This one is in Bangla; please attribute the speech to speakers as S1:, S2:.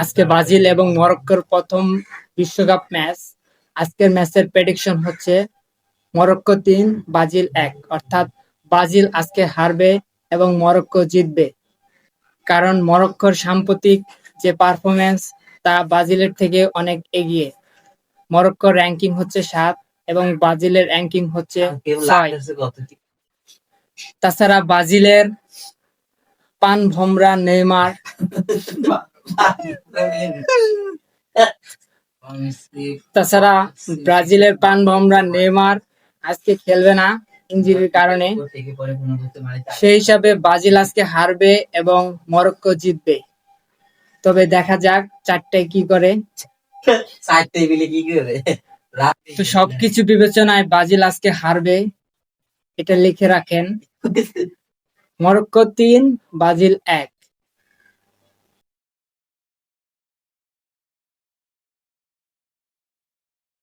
S1: আজকে ব্রাজিল এবং মরক্কোর প্রথম বিশ্বকাপ ম্যাচ। আজকের ম্যাচের প্রেডিকশন হচ্ছে মরক্কো ৩, ব্রাজিল ১। অর্থাৎ ব্রাজিল আজকে হারবে এবং মরক্কো জিতবে। কারণ মরক্কোর সাম্প্রতিক যে পারফরমেন্স তা ব্রাজিলের থেকে অনেক এগিয়ে। মরক্কোর র্যাঙ্কিং হচ্ছে ৭ এবং ব্রাজিলের র্যাঙ্কিং হচ্ছে ৬। তাছাড়া ব্রাজিলের পানভমরা নেইমার আজকে খেলবে না ইনজুরির কারণে। সেই হিসাবে ব্রাজিল আজকে হারবে এবং মরক্কো জিতবে। তবে দেখা যাক ৪টায় কি করে। তো সবকিছু বিবেচনায় ব্রাজিল আজকে হারবে, এটা লিখে রাখেন। Morocco ৩, Brazil ১।